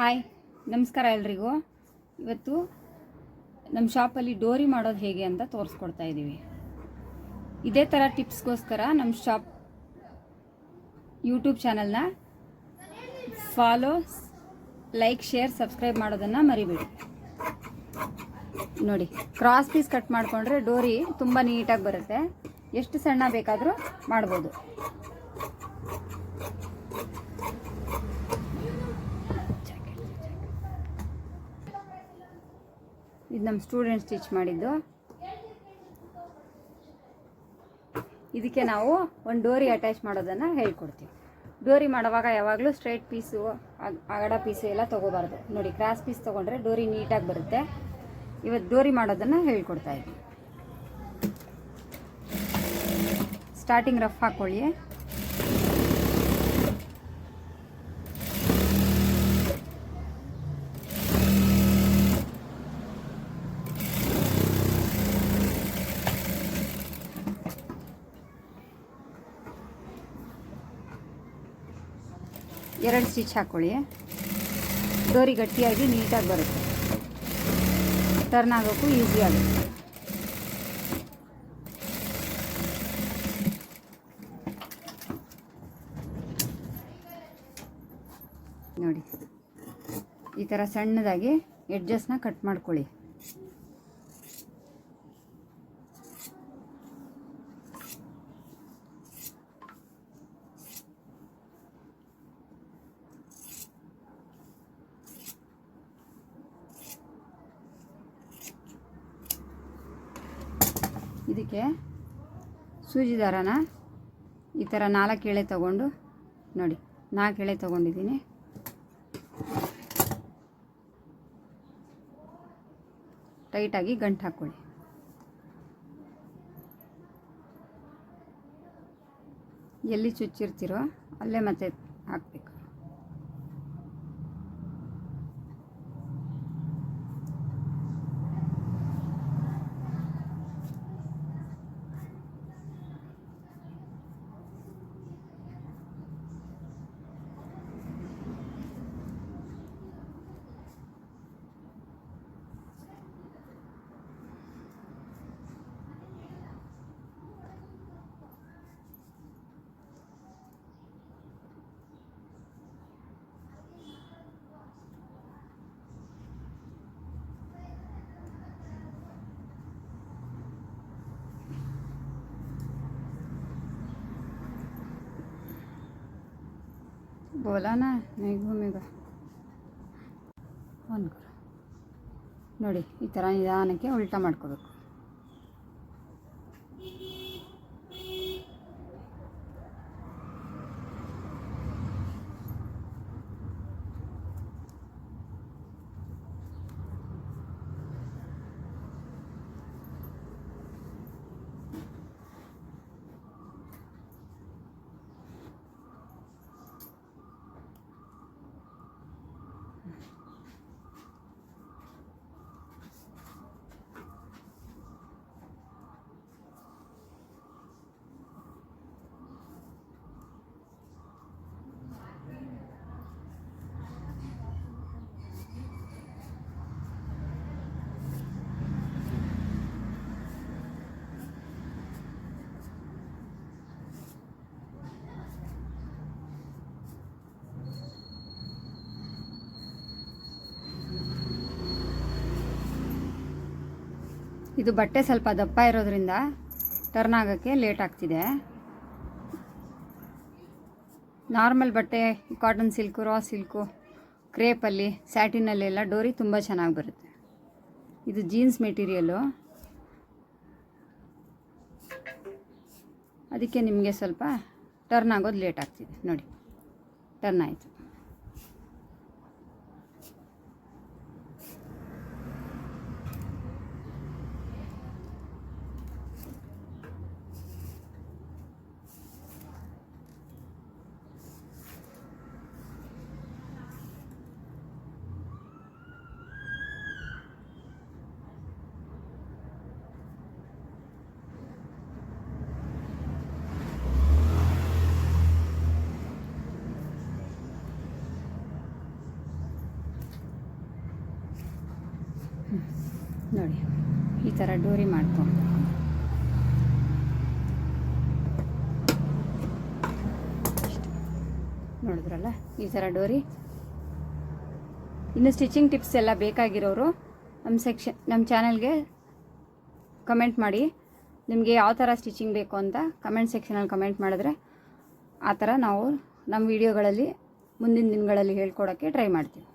Hi, ನಮಸ್ಕಾರ ಎಲ್ರಿಗೂ. ಇವತ್ತು ನಮ್ಮ ಶಾಪಲ್ಲಿ ಡೋರಿ ಮಾಡೋದು ಹೇಗೆ ಅಂತ ತೋರಿಸ್ಕೊಡ್ತಾ ಇದ್ದೀವಿ. ಇದೇ ಥರ ಟಿಪ್ಸ್ಗೋಸ್ಕರ ನಮ್ಮ ಶಾಪ್ ಯೂಟ್ಯೂಬ್ ಚಾನಲ್ನ ಫಾಲೋ, ಲೈಕ್, ಶೇರ್, ಸಬ್ಸ್ಕ್ರೈಬ್ ಮಾಡೋದನ್ನು ಮರಿಬೇಡಿ. ನೋಡಿ, ಕ್ರಾಸ್ ಪೀಸ್ ಕಟ್ ಮಾಡಿಕೊಂಡ್ರೆ ಡೋರಿ ತುಂಬ ನೀಟಾಗಿ ಬರುತ್ತೆ. ಎಷ್ಟು ಸಣ್ಣ ಬೇಕಾದರೂ ಮಾಡ್ಬೋದು. ಇದು ನಮ್ಮ ಸ್ಟೂಡೆಂಟ್ ಸ್ಟಿಚ್ ಮಾಡಿದ್ದು. ಇದಕ್ಕೆ ನಾವು ಒಂದು ಡೋರಿ ಅಟ್ಯಾಚ್ ಮಾಡೋದನ್ನು ಹೇಳ್ಕೊಡ್ತೀವಿ. ಡೋರಿ ಮಾಡುವಾಗ ಯಾವಾಗಲೂ ಸ್ಟ್ರೈಟ್ ಪೀಸು, ಅಗಡ ಪೀಸು ಎಲ್ಲ ತೊಗೋಬಾರ್ದು. ನೋಡಿ, ಕ್ರಾಸ್ ಪೀಸ್ ತೊಗೊಂಡ್ರೆ ಡೋರಿ ನೀಟಾಗಿ ಬರುತ್ತೆ. ಇವತ್ತು ಡೋರಿ ಮಾಡೋದನ್ನು ಹೇಳ್ಕೊಡ್ತಾ ಇದ್ದೀವಿ. ಸ್ಟಾರ್ಟಿಂಗ್ ರಫ್ ಹಾಕ್ಕೊಳ್ಳಿ. ಎರಡು ಸ್ಟಿಚ್ ಹಾಕ್ಕೊಳ್ಳಿ. ಡೋರಿ ಗಟ್ಟಿಯಾಗಿ ನೀಟಾಗಿ ಬರುತ್ತೆ. ಟರ್ನ್ ಆಗೋಕ್ಕೂ ಈಸಿ ಆಗುತ್ತೆ. ನೋಡಿ, ಈ ಥರ ಸಣ್ಣದಾಗಿ ಎಡ್ಜಸ್ನ ಕಟ್ ಮಾಡ್ಕೊಳ್ಳಿ. ಇದಕ್ಕೆ ಸೂಜಿ ದಾರನ ಈ ಥರ 4 ಎಳೆ ತಗೊಂಡು, ನೋಡಿ 4 ಎಳೆ ತೊಗೊಂಡಿದ್ದೀನಿ. ಟೈಟಾಗಿ ಗಂಟು ಹಾಕ್ಕೊಳ್ಳಿ. ಎಲ್ಲಿ ಚುಚ್ಚಿರ್ತೀರೋ ಅಲ್ಲೇ ಮತ್ತೆ ಹಾಕಬೇಕು. बोला ना, नहीं घूमेगा. ನೋಡಿ, ಈ ಥರ ನಿಧಾನಕ್ಕೆ ಉಲ್ಟಾ ಮಾಡ್ಕೋಬೇಕು. ಇದು ಬಟ್ಟೆ ಸ್ವಲ್ಪ ದಪ್ಪ ಇರೋದ್ರಿಂದ ಟರ್ನ್ ಆಗೋಕ್ಕೆ ಲೇಟ್ ಆಗ್ತಿದೆ. ನಾರ್ಮಲ್ ಬಟ್ಟೆ, ಕಾಟನ್ ಸಿಲ್ಕು, ರಾ ಸಿಲ್ಕು, ಕ್ರೇಪಲ್ಲಿ, ಸ್ಯಾಟಿನಲ್ಲೆಲ್ಲ ಡೋರಿ ತುಂಬ ಚೆನ್ನಾಗಿ ಬರುತ್ತೆ. ಇದು ಜೀನ್ಸ್ ಮೆಟೀರಿಯಲ್ಲು, ಅದಕ್ಕೆ ನಿಮಗೆ ಸ್ವಲ್ಪ ಟರ್ನ್ ಆಗೋದು ಲೇಟ್ ಆಗ್ತಿದೆ. ನೋಡಿ, ಟರ್ನ್ ಆಯಿತು. ನೋಡಿ ಈ ಥರ ಡೋರಿ ಮಾಡ್ಕೊಂಡು ನೋಡಿದ್ರಲ್ಲ ಈ ಥರ ಡೋರಿ. ಇನ್ನು ಸ್ಟಿಚಿಂಗ್ ಟಿಪ್ಸ್ ಎಲ್ಲ ಬೇಕಾಗಿರೋರು ನಮ್ಮ ಚಾನಲ್ಗೆ ಕಮೆಂಟ್ ಮಾಡಿ. ನಿಮಗೆ ಯಾವ ಥರ ಸ್ಟಿಚಿಂಗ್ ಬೇಕು ಅಂತ ಕಮೆಂಟ್ ಸೆಕ್ಷನಲ್ಲಿ ಕಮೆಂಟ್ ಮಾಡಿದ್ರೆ ಆ ಥರ ನಾವು ನಮ್ಮ ವಿಡಿಯೋಗಳಲ್ಲಿ ಮುಂದಿನ ದಿನಗಳಲ್ಲಿ ಹೇಳ್ಕೊಡೋಕ್ಕೆ ಟ್ರೈ ಮಾಡ್ತೀವಿ.